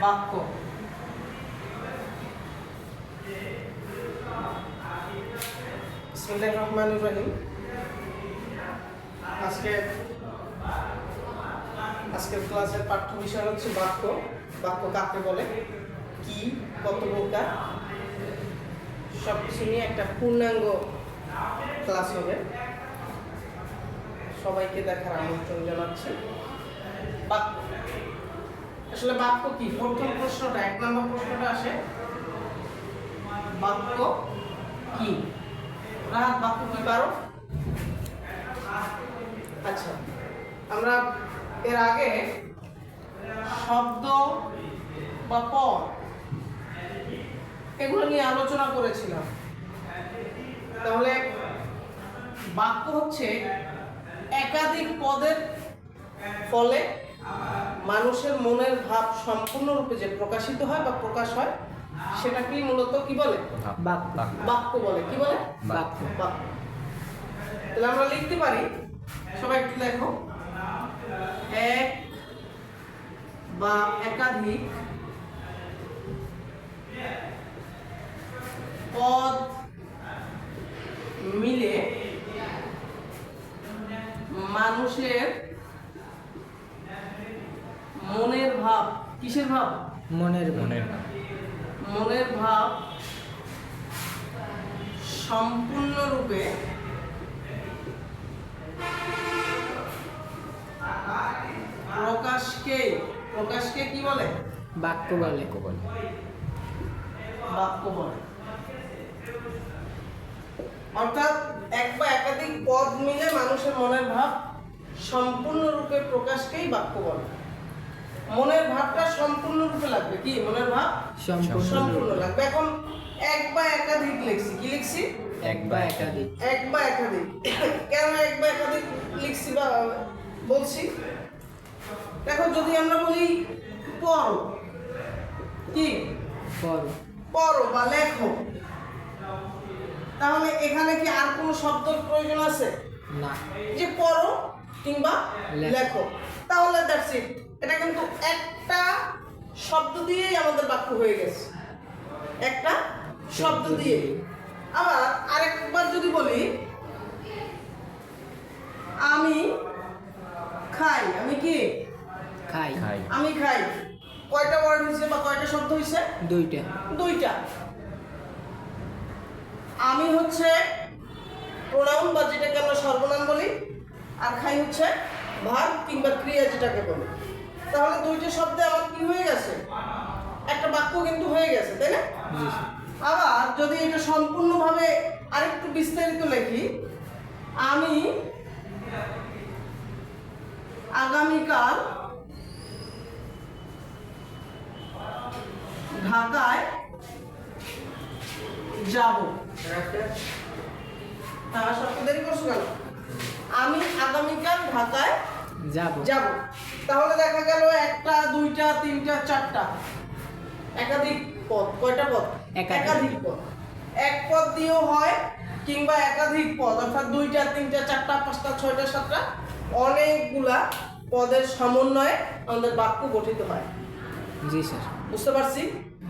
বাক্য। বিসমিল্লাহির রহমানির রহিম। আজকের ক্লাসের পাঠ্য বিষয় হচ্ছে বাক্য। বাক্য কাকে বলে, কি, কত প্রকার, সব কিছু নিয়ে একটা পূর্ণাঙ্গ ক্লাস হবে। সবাইকে দেখার আমন্ত্রণ জানাচ্ছি। বাক্য আসলে বাক্য কি? প্রথম প্রশ্নটা, 1 নম্বর প্রশ্নটা আসে, বাক্য কি? রাহাত, বাক্য কি পারো? আচ্ছা, আমরা এর আগে শব্দ বা পদ এগুলো নিয়ে আলোচনা করেছিলাম। তাহলে বাক্য হচ্ছে একাধিক পদের ফলে মানুষের মনের ভাব সম্পূর্ণরূপে যে প্রকাশিত হয় বা প্রকাশ হয় সেটাকেই মূলত কি বলে? বাক্য বলে। কি বলে? বাক্য। তাহলে আমরা লিখতে পারি, সবাই একটু দেখো, এক বা একাধিক পদ মিলে মানুষের মনের ভাব, কিসের ভাব? মনের ভাব সম্পূর্ণরূপে প্রকাশকে কি বলে? বাক্য বলে। বাক্য বলে। অর্থাৎ এক বা একাধিক পদ মিলে মানুষের মনের ভাব সম্পূর্ণরূপে প্রকাশকেই বাক্য বলে। মনের ভাবটা সম্পূর্ণরূপে লাগবে। কি মনের ভাব? সম্পূর্ণ লাগবে। এখন এক বা একাধিক লিখছি। কি লিখছি? এক বা একাধিক। কেন এক বা একাধিক লিখছি বা বলছি? দেখো, যদি আমরা বলি পড়ো, কি পড়ো বা লেখো, তাহলে এখানে কি আর কোনো শব্দের প্রয়োজন আছে? না। যে পড়ো কিংবা লেখো, তাহলে দ্যাটস ইট। এটা কিন্তু একটা শব্দ দিয়েই আমাদের বাক্য হয়ে গেছে, একটা শব্দ দিয়ে। আবার আরেকবার যদি বলি আমি খাই, আমি কি খাই, আমি খাই, কয়টা ওয়ার্ড হয়েছে বা কয়টা শব্দ হয়েছে? দুইটা। আমি হচ্ছে প্রোনাউন বা যেটাকে আমরা সর্বনাম বলি, আর খাই হচ্ছে ভার্ব কিংবা ক্রিয়া যেটাকে বলি। তাহলে দুইটা শব্দে আমার কি হয়ে গেছে? একটা বাক্য কিন্তু হয়ে গেছে, তাই না? আবার যদি এটা সম্পূর্ণভাবে আরেকটু বিস্তারিত লিখি, আমি আগামীকাল ঢাকায় যাব। সব দেরি করছো কেন? আমি আগামীকাল ঢাকায় যাব। তাহলে দেখা গেল একটা, দুইটা, তিনটা, চারটা, একাধিক পদ। কয়টা পদ? একাধিক পদ। এক পদ দিয়েও হয় কিংবা একাধিক পদ, অর্থাৎ দুইটা, তিনটা, চারটা, পাঁচটা, ছয়টা, সাতটা, অনেকগুলা পদের সমন্বয়ে আমাদের বাক্য গঠিত হয়। জি স্যার। বুঝতে পারছি?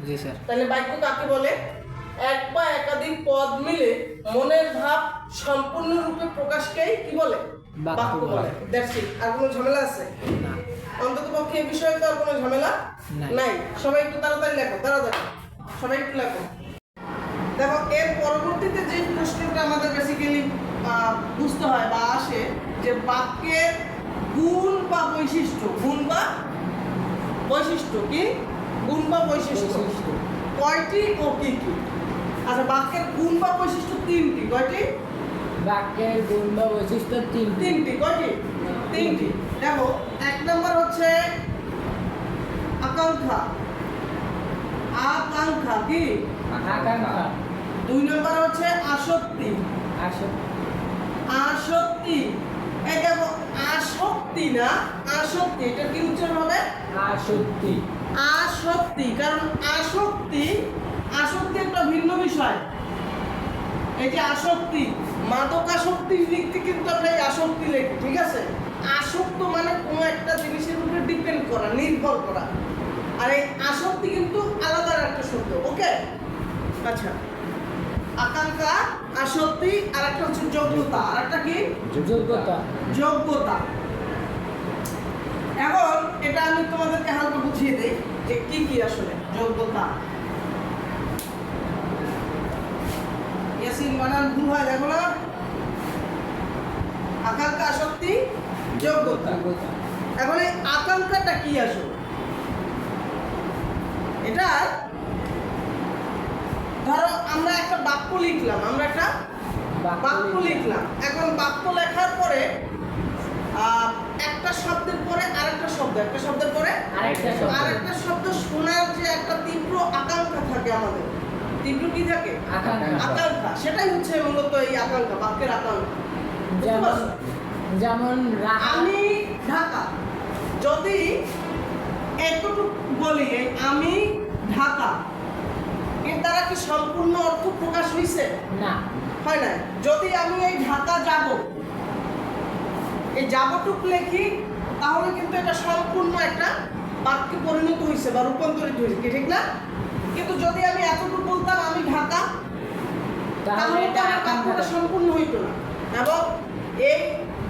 জি স্যার। তাহলে বাক্য কাকে বলে? এক বা একাধিক পদ মিলে মনের ভাব সম্পূর্ণরূপে প্রকাশকেই কি বলে? বাক্য বলে। That's it. আর কোনো ঝামেলা আছে? না। অন্তত পক্ষে এই বিষয়ে তো আর কোনো ঝামেলা নাই। সবাই একটু তাড়াতাড়ি লেখো, সবাই একটু লেখো। দেখো, এর পরবর্তীতে যে প্রশ্নটা আমাদের বেসিক্যালি বুঝতে হয় বা আসে, যে বাক্যের গুণ বা বৈশিষ্ট্য। কি? গুণ বা বৈশিষ্ট্য কয়টি ও কি কি? আচ্ছা, বাক্যের গুণ বা বৈশিষ্ট্য তিনটি। কয়টি? বাক্যের গুণ বা বৈশিষ্ট্য তিনটি। কয়টি? তিনটি। দেখো, 1 নম্বর হচ্ছে আকাঙ্ক্ষা। কি? আকাঙ্ক্ষা। 2 নম্বর হচ্ছে আসক্তি। এই দেখো, আসক্তি না, আসক্তি। এটা কি উচ্চারণ হবে? আসক্তি। কারণ আসক্তি একটা ভিন্ন বিষয়। এই যে আসক্তি, মাদকাসক্তির দিক থেকে কিন্তু আমরা এই আসক্তি লিখি, ঠিক আছে? আসক্ত মানে কোনো একটা জিনিসের উপরে ডিপেন্ড করা, নির্ভর করা। আর এই আসক্তি কিন্তু আলাদা একটা শব্দ। ওকে, আচ্ছা, আকাঙ্ক্ষা, আসক্তি, আর একটা হচ্ছে যোগ্যতা, আর একটা কি যোগ্যতা। যোগ্যতা। এখন এটা আমি তোমাদেরকে হালকা বুঝিয়ে দেই যে কি কি আসলে যোগ্যতা। ইয়াসিন বানান ভুল হয়, দেখো না? আকাঙ্ক্ষা, আসক্তি, যোগ্যতা। যোগ্যতা। এখন এই আকাঙ্ক্ষাটা কি আসলে? এটা ধরো আমরা একটা বাক্য লিখলাম, আমরা একটা বাক্য লিখলাম। এখন বাক্য লেখার পরে একটা শব্দের পরে আরেকটা শব্দ, একটা শব্দের পরে আরেকটা শব্দ শোনার যে একটা তীব্র আকাঙ্ক্ষা থাকে আমাদের, তীব্র কি থাকে? আকাঙ্ক্ষা। সেটাই হচ্ছে মূলত এই আকাঙ্ক্ষা, বাক্যের আকাঙ্ক্ষা। যেমন আমি ঢাকা, যদি এতটুকু বলি আমি ঢাকা, এর দ্বারা কি সম্পূর্ণ অর্থ প্রকাশ হয়েছে? না, হয় না। যদি আমি এই ঢাকা যাব, এই যাবটুক লেখি, তাহলে কিন্তু এটা সম্পূর্ণ একটা বাক্যে পরিণত হয়েছে বা রূপান্তরিত হয়েছে, কি ঠিক না? কিন্তু যদি আমি এতটুকু বলতাম আমি ঢাকা, তাহলে তো আমার বাক্যটা সম্পূর্ণ হইতো না। এবং এই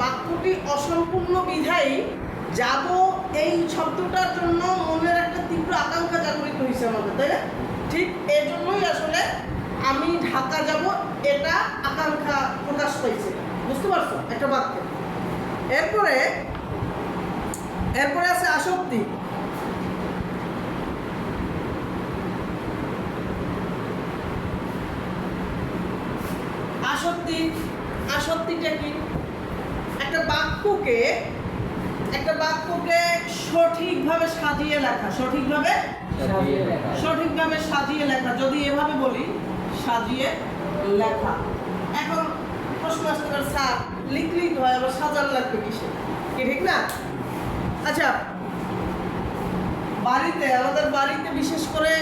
বাক্যটি অসম্পূর্ণ বিধায় যাব এই শব্দটার জন্য মনের একটা তীব্র আকাঙ্ক্ষা জাগরিত হয়েছে আমাদের, তাই না? ঠিক এই জন্যই আসলে আমি ঢাকা যাব এটা আকাঙ্ক্ষা প্রকাশ পাইছে, বুঝতে পারছো একটা বাক্যে। এরপরে আছে আসক্তি। আসক্তিটা কি? একটা বাক্যকে সঠিকভাবে সাজিয়ে লেখা, সঠিকভাবে সাজিয়ে লেখা। যদি এভাবে বলি সাজিয়ে লেখা, এখন প্রশ্ন আসতে পারে স্যার লিখলেই তো হয়, আবার সাজান লাগবে কিসে, কি ঠিক না? আচ্ছা, আমাদের বাড়িতে বিশেষ করে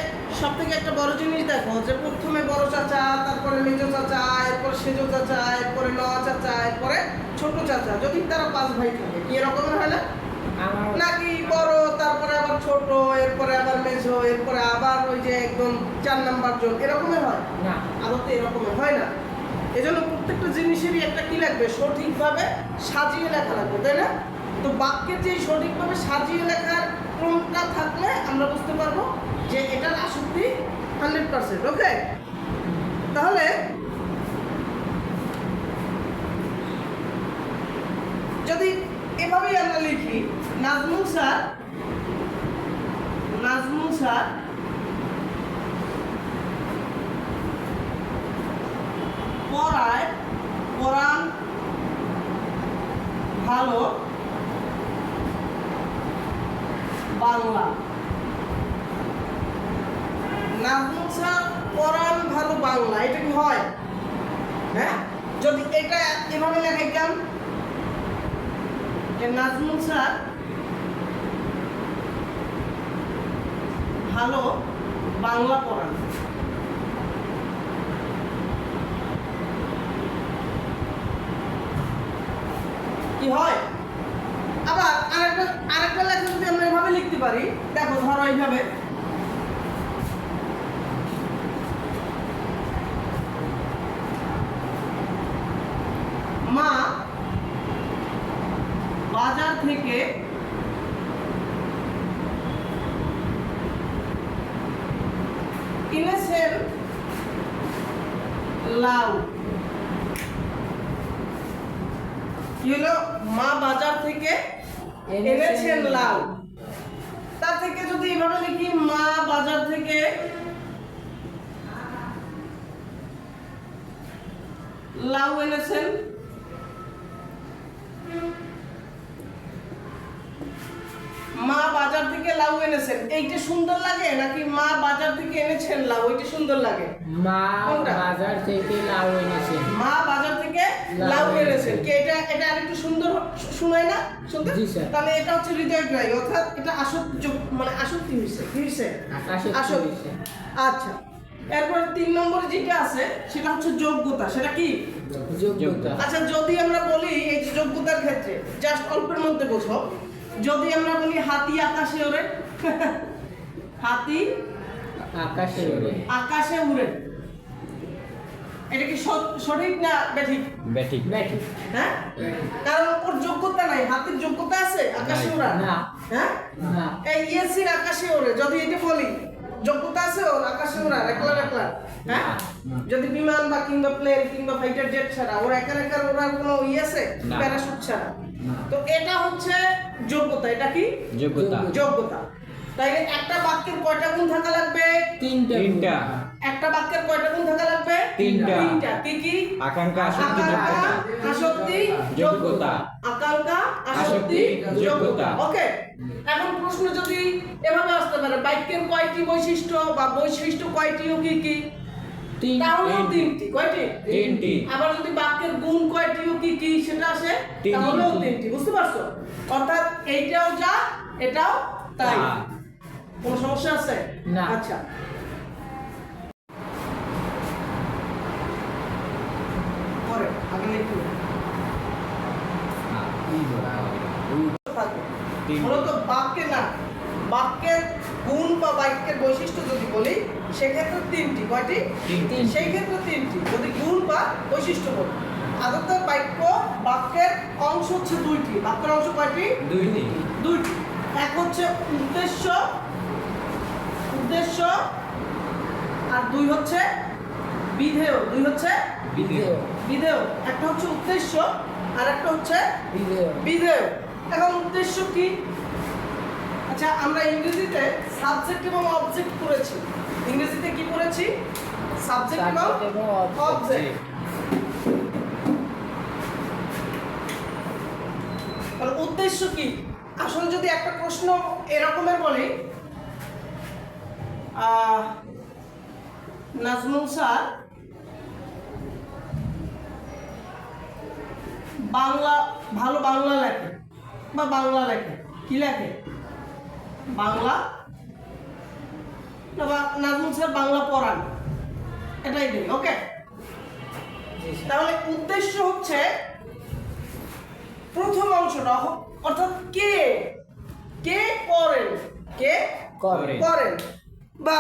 সব থেকে একটা বড় জিনিস দেখো, যে প্রথমে বড় চাচা, তারপরে মেজ চাচা, এরপরে সেজ চাচা, এরপরে নয়া চাচা, এরপরে ছোট চাচা, যদি তারা 5 ভাই থাকে, কি এরকমের হয় না? নাকি বড়, তারপরে আবার ছোট, এরপরে আবার মেজো, এরপরে আবার ওই যে একদম 4 নাম্বার জন, এরকমের হয় না? আদতে এরকমের হয় না। এজন্য প্রত্যেকটা জিনিসেরই একটা কি লাগবে? সঠিকভাবে সাজিয়ে লেখা লাগবে, তাই না? তো বাক্যের যে সঠিকভাবে সাজিয়ে লেখার ক্রমটা থাকলে আমরা বুঝতে পারবো যে এটার আসক্তি 100%। ওকে, তাহলে যদি এভাবেই আমরা লিখি, নাজমুল স্যার পড়ান ভালো বাংলা। নাজমুল স্যার পড়ান ভালো বাংলা, এটা কি হয়? হ্যাঁ, যদি এটা এভাবে লেখাইতাম যে নাজমুল স্যার ভালো বাংলা পড়ান, কি হয়? আবার আরেকটা লেখা যদি আমরা এভাবে লিখতে পারি, দেখো ধরো এইভাবে, মা বাজার থেকে কিনেছেন লাউ। কি হলো? মা বাজার থেকে এনেছেন লাউ। তার থেকে যদি এভাবে লিখি, মা বাজার থেকে লাউ এনেছেন। মা বাজার থেকে লাউ এনেছেন, এইটা সুন্দর লাগে নাকি মা বাজার থেকে এনেছেন লাউ, ওইটা সুন্দর লাগে? মা বাজার থেকে লাউ এনেছেন। মা বাজার থেকে লাউ এনেছেন, কি এটা আরেকটু সুন্দর শোনায় না শুনতে? তাহলে এটা হচ্ছে হৃদয়গ্রাহী, অর্থাৎ এটা আসক্তি, মানে আসক্তি হইছে, কি হইছে? আসক্তি। আচ্ছা, এরপর 3 নম্বরে যেটা আছে সেটা হচ্ছে যোগ্যতা। সেটা কি? যোগ্যতা। আচ্ছা, যদি আমরা বলি এই যে যোগ্যতার ক্ষেত্রে, জাস্ট অল্পের মধ্যে বোঝো, যদি আমরা বলি হাতি আকাশে ওড়ে, হাতি আকাশে ওড়ে। আকাশে উড়ে। এটা কি সঠিক না ব্যাঠিক? ব্যাটিক। ব্যাটিং। হ্যাঁ, কারণ ওর যোগ্যতা নাই। হাতির যোগ্যতা আছে আকাশে নাই। ওড়ার? না। হ্যাঁ, না। এই ইয়াসিন আকাশে ওড়ে, যদি এটা বলি যোগ্যতা আছে ওর আকাশে ওড়ার একলা একলা? হ্যাঁ, যদি বিমান বা কিংবা প্লেন কিংবা ফাইটার জেট ছাড়া ওর একা একা ওড়ার কোনো আছে না। প্যারাশুট ছাড়া? না। তো এটা হচ্ছে যোগ্যতা। এটা কি যোগ্যতা। যোগ্যতা? তাইলে একটা বাক্যের কয়টা গুণ থাকা লাগবে? তিনটা। তিনটা। একটা বাক্যের কয়টা গুণ থাকা লাগবে? তিনটা। তিনটা। কি কি? আকাঙ্ক্ষা, আসক্তি, আকাঙ্ক্ষা, যোগ্যতা। আসক্তি, যোগ্যতা। আকাঙ্ক্ষা, আসক্তি, আসক্তি, যোগ্যতা। যোগ্যতা। ওকে, এখন প্রশ্ন যদি এভাবে আসতে পারে, বাক্যের কয়টি বৈশিষ্ট্য বা বৈশিষ্ট্য কয়টি ও কি কি? তাহলে তিনটি। কয়টি? তিনটি। আবার যদি বাক্যের গুণ কয়টি ও কি কি সেটা আসে, তিনটি। তাহলেও তিনটি। বুঝতে পারছো? অর্থাৎ এইটাও যা, এটাও তাই। তা। কোনো সমস্যা আছে? না। আচ্ছা, পরে আগে লিখি। মূলত বাক্যে না, বাক্যের গুণ বা বাক্যের বৈশিষ্ট্য যদি বলি সেক্ষেত্রে তিনটি। কয়টি? তিনটি। সেই ক্ষেত্রে তিনটি যদি গুণ বা বৈশিষ্ট্য বলি। আদত বাক্যের অংশ হচ্ছে দুইটি। বাক্যের অংশ কয়টি? দুইটি। দুইটি। এক হচ্ছে উদ্দেশ্য, উদ্দেশ্য, আর দুই হচ্ছে বিধেয়। দুই হচ্ছে বিধেয়। বিধেয়। একটা হচ্ছে উদ্দেশ্য আর একটা হচ্ছে বিধেয়। বিধেয়। এখন উদ্দেশ্য কি? আচ্ছা, আমরা ইংরেজিতে সাবজেক্ট এবং অবজেক্ট করেছি। ইংরেজিতে কি করেছি? সাবজেক্ট এবং Subject এবং অবজেক্ট। তাহলে উদ্দেশ্য কি? আসলে যদি একটা প্রশ্ন এরকমের বলি, নাজমুল স্যার বাংলা ভালো বাংলা লেখে বা বাংলা লেখে, কি লেখে? বাংলা, না বা নাজমুল স্যার বাংলা পড়ান, এটাই দিই। ওকে, তাহলে উদ্দেশ্য হচ্ছে প্রথম অংশটা, অর্থাৎ কে কে করেন, কে করে। করেন বা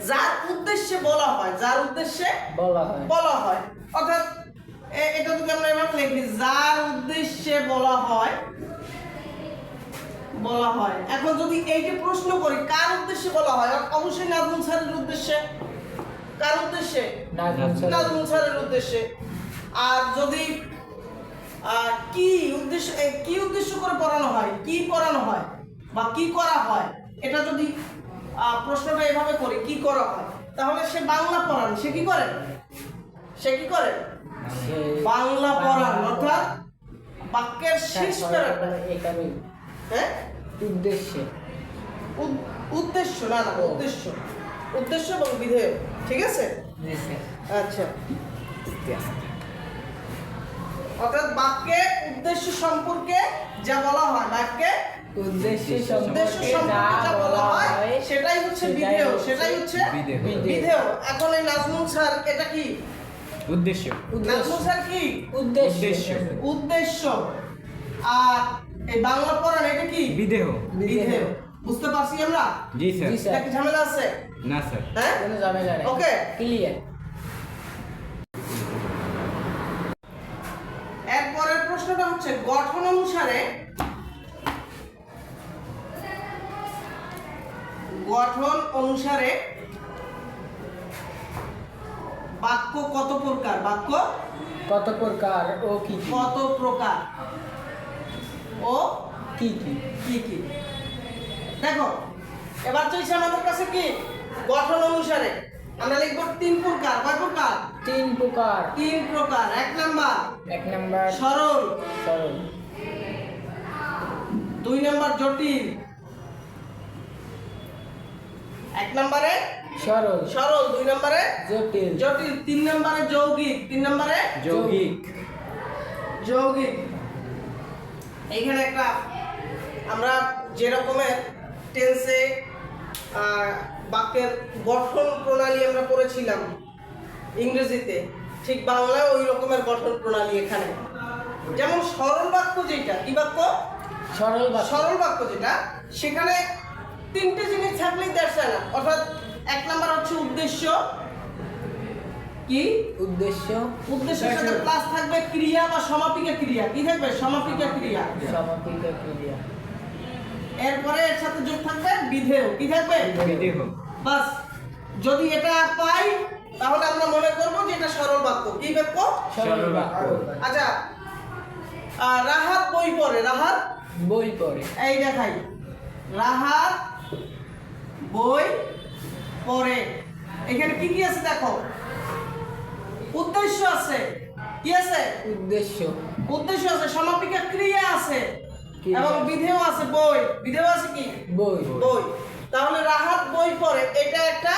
যার উদ্দেশ্যে বলা হয়, যার উদ্দেশ্যে বলা হয়। বলা হয়। অর্থাৎ এটা যদি আমরা এভাবে লিখি, যার উদ্দেশ্যে বলা হয়, বলা হয়। এখন যদি এইটা প্রশ্ন করি কার উদ্দেশ্যে বলা হয়, অবশ্যই নাজমুল স্যারের উদ্দেশ্যে। কার উদ্দেশ্যে? নাজমুল স্যারের উদ্দেশ্যে। আর যদি কি উদ্দেশ্য, কি উদ্দেশ্য করে পড়ানো হয়, কি পড়ানো হয় বা কি করা হয়, এটা যদি প্রশ্নটা এভাবে করি, কি করা হয়, তাহলে সে বাংলা পড়ান। সে কি করে? সে কি করে? বাংলা পড়ান। অর্থাৎ বাক্যের শেষ প্যারাটা। এখানে হ্যাঁ, উদ্দেশ্যে। উদ্দেশ্য, না না, উদ্দেশ্য, উদ্দেশ্য এবং বিধেয়। ঠিক আছে? আচ্ছা, অর্থাৎ বাক্যের উদ্দেশ্য সম্পর্কে যা বলা হয়, বাক্যে উদ্দেশ্য উদ্দেশ্য সম্পর্কে যা বলা হয় সেটাই হচ্ছে বিধেয়, সেটাই হচ্ছে বিধেয়। বিধেয়। এখন এই নাজমুল স্যার এটা কি? উদ্দেশ্য। নাজমুল স্যার কি? উদ্দেশ্য। উদ্দেশ্য। আর এই বাংলা পড়ান এটা কি? বিধেয়। বিধেয়। বুঝতে পারছি আমরা? জি স্যার। জি স্যার। এটা কি ঝামেলা আছে? না স্যার। হ্যাঁ, কোনো ঝামেলা নেই। ওকে। ক্লিয়ার। এরপরের প্রশ্নটা হচ্ছে গঠন অনুসারে, গঠন অনুসারে বাক্য কত প্রকার? বাক্য কত প্রকার ও কি কি? কত প্রকার ও কি কি? কি কি? দেখো, এবার চাইছে আমাদের কাছে কি গঠন অনুসারে আমরা লিখব 3 প্রকার। কয় প্রকার? 3 প্রকার। 3 প্রকার। 1 নাম্বার 1 নাম্বার সরল, সরল। 2 নাম্বার জটিল। 1 নম্বরে সরল। সরল, 2 নম্বরে জটিল। জটিল, 3 নম্বরে যৌগিক। 3 নম্বরে যৌগিক। যৌগিক। এইখানে একটা আমরা যে রকমের টেন্সে বাক্যের গঠন প্রণালী আমরা পড়েছিলাম ইংরেজিতে, ঠিক বাংলায় ওই রকমের গঠন প্রণালী এখানে। যেমন সরল বাক্য যেটা, কি বাক্য? সরল বাক্য। সরল বাক্য যেটা, সেখানে তিনটে জিনিস থাকলেই দ্যাটস না, অর্থাৎ এক নাম্বার হচ্ছে উদ্দেশ্য, কি উদ্দেশ্য, উদ্দেশ্যের সাথে প্লাস থাকবে ক্রিয়া বা সমাপিকা ক্রিয়া, কি থাকবে সমাপিকা ক্রিয়া, সমাপিকা ক্রিয়া, এরপরে এর সাথে যোগ থাকবে বিধেয়, কি থাকবে বিদেহ। বাস। যদি এটা পাই তাহলে আমরা মনে করব যে এটা সরল বাক্য, কি বাক্য সরল বাক্য। আচ্ছা রাহাত বই পড়ে, রাহাত বই পড়ে, এই দেখাই, রাহাত বই পড়ে, এখানে কি কি আছে দেখো, উদ্দেশ্য আছে, কি আছে উদ্দেশ্য, উদ্দেশ্য আছে, সমাপিকা ক্রিয়া আছে ক্রিয়া। এবং বিধেয় আছে, বই বিধেয় আছে, কি বই, বই। তাহলে রাহাত বই পড়ে এটা একটা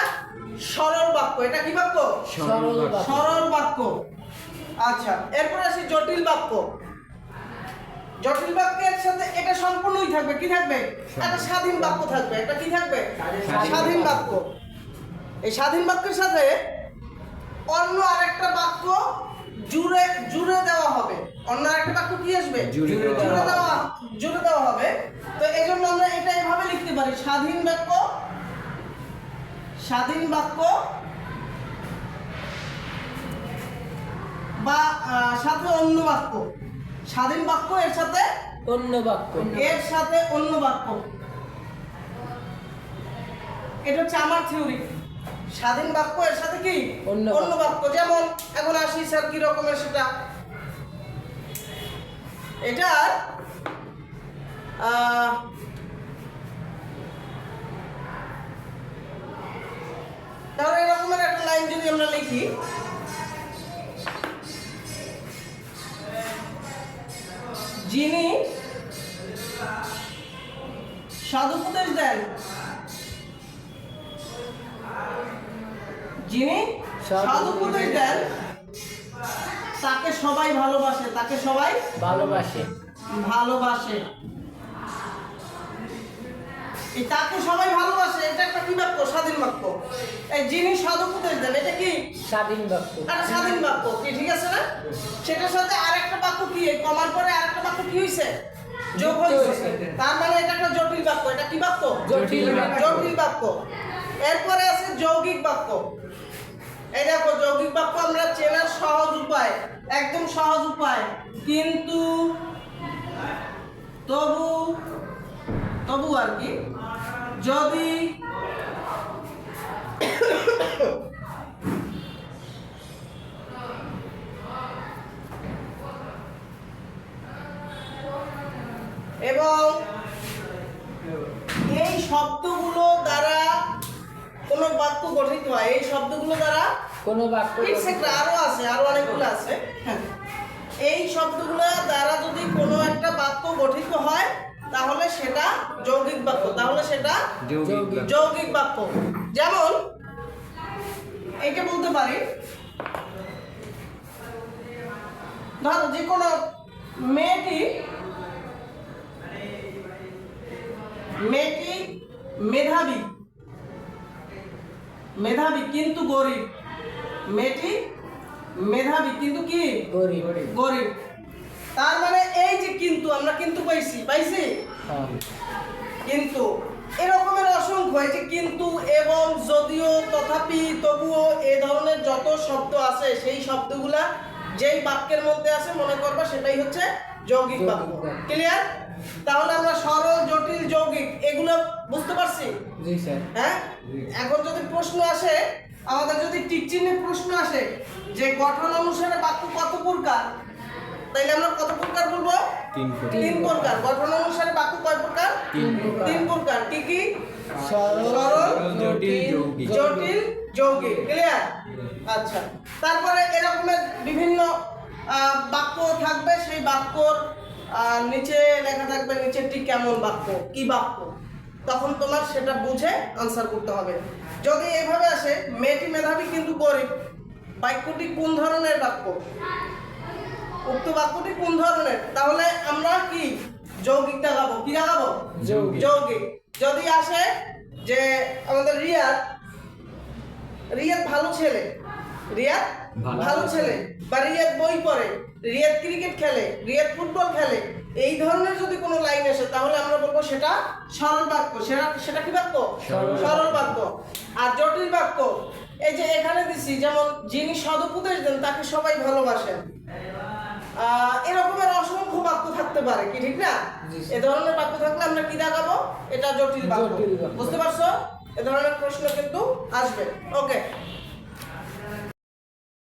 সরল বাক্য, এটা কি বাক্য সরল বাক্য। সরল বাক্য। আচ্ছা এরপর আসি জটিল বাক্য। জটিল বাক্যের সাথে এটা সম্পূর্ণই থাকবে, কি থাকবে একটা স্বাধীন বাক্য থাকবে, এটা কি থাকবে স্বাধীন বাক্য। এই স্বাধীন বাক্যের সাথে অন্য আরেকটা বাক্য জুড়ে জুড়ে দেওয়া হবে, অন্য আরেকটা বাক্য কি আসবে জুড়ে জুড়ে দেওয়া হবে। তো এই জন্য আমরা এটা এভাবে লিখতে পারি, স্বাধীন বাক্য, স্বাধীন বাক্য বা সাথে অন্য বাক্য, স্বাধীন বাক্য এর সাথে অন্য বাক্য, এর সাথে অন্য বাক্য। এটা হচ্ছে আমার থিওরি, স্বাধীন বাক্য এর সাথে কি অন্য অন্য বাক্য। যেমন এখন আসি স্যার কি রকমের সেটা, এটা তাহলে এরকমের একটা লাইন যদি আমরা লিখি, যিনি সাধুপদেশ দেন, যিনি সাধুপদেশ দেন তাকে সবাই ভালোবাসে, তাকে সবাই ভালোবাসে, ভালোবাসে। এই তাকে সবাই ভালোবাসে এটা একটা কি বাক্য স্বাধীন বাক্য। এই যিনি সাধুপদেশ দেন এটা কি স্বাধীন বাক্য, একটা স্বাধীন বাক্য, কি ঠিক আছে না? সেটার সাথে আরেকটা বাক্য কি, এই কমার পরে আরেকটা বাক্য কি হইছে যোগ হইছে, তার মানে এটা একটা জটিল বাক্য, এটা কি বাক্য জটিল বাক্য। জটিল বাক্য। এরপরে আছে যৌগিক বাক্য। এই দেখো যৌগিক বাক্য আমরা চেনার সহজ উপায়, একদম সহজ উপায়, কিন্তু, তবু, তবু আর কি, যদি, এবং এই শব্দগুলো দ্বারা কোন বাক্য গঠিত হয়, এই শব্দগুলো দ্বারা কোন বাক্য এটসেট্রা আরো আছে, আরো অনেকগুলো আছে, হ্যাঁ। এই শব্দগুলো দ্বারা যদি কোনো একটা বাক্য গঠিত হয় তাহলে সেটা যৌগিক বাক্য, তাহলে সেটা যৌগিক বাক্য। যেমন এটা বলতে পারি, ধরো যে কোনো মেয়েটি মেধাবী, মেধাবী কিন্তু গরিব, মেয়েটি মেধাবী কিন্তু কি গরিব, গরিব। তার মানে এই যে কিন্তু আমরা কিন্তু পাইছি, হ্যাঁ। কিন্তু এরকমের অসংখ্য, এই যে কিন্তু, এবং, যদিও, তথাপি, তবুও, এই ধরনের যত শব্দ আছে সেই শব্দগুলা যেই বাক্যের মধ্যে আছে মনে করবা সেটাই হচ্ছে যৌগিক বাক্য। ক্লিয়ার? তাহলে আমরা সরল, জটিল, যৌগিক এগুলো বুঝতে পারছি, জি স্যার। হ্যাঁ। এখন যদি প্রশ্ন আসে, আমাদের যদি টিক চিহ্নে প্রশ্ন আসে যে গঠন অনুসারে বাক্য কত প্রকার, তাইলে আমরা কত প্রকার বলবো? তিন প্রকার। গঠন অনুসারে বাক্য কয় প্রকার? তিন প্রকার। কি কি? সরল, জটিল, যৌগিক। ক্লিয়ার? আচ্ছা, তারপরে এরকমের বিভিন্ন বাক্য থাকবে, সেই বাক্যর নিচে লেখা থাকবে নিচেরটি কেমন বাক্য, কি বাক্য, তখন তোমার সেটা বুঝে আনসার করতে হবে। যদি এইভাবে আসে মেয়েটি মেধাবী কিন্তু গরিব, বাক্যটি কোন ধরনের বাক্য, উক্ত বাক্যটি কোন ধরনের, তাহলে আমরা কি যৌগিক দেখাবো, কি দেখাবো? যৌগিক। যদি আসে যে আমাদের রিয়াদ ভালো ছেলে, রিয়াদ ভালো ছেলে, বা রিয়াদ বই পড়ে, রিয়াদ ক্রিকেট খেলে, রিয়াদ ফুটবল খেলে, এই ধরনের যদি কোনো লাইন আসে তাহলে আমরা বলবো সেটা সরল বাক্য। সেটা কি বাক্য? সরল বাক্য। আর জটিল বাক্য এই যে এখানে দিছি, যেমন যিনি সদুপদেশ দেন তাকে সবাই ভালোবাসেন, এরকমের অসংখ্য বাক্য থাকতে পারে, কি ঠিক না? এ ধরনের বাক্য থাকলে আমরা কি দেখাবো? এটা জটিল বাক্য। জটিল বাক্য। বুঝতে পারছো? এ ধরনের প্রশ্ন কিন্তু আসবে। ওকে।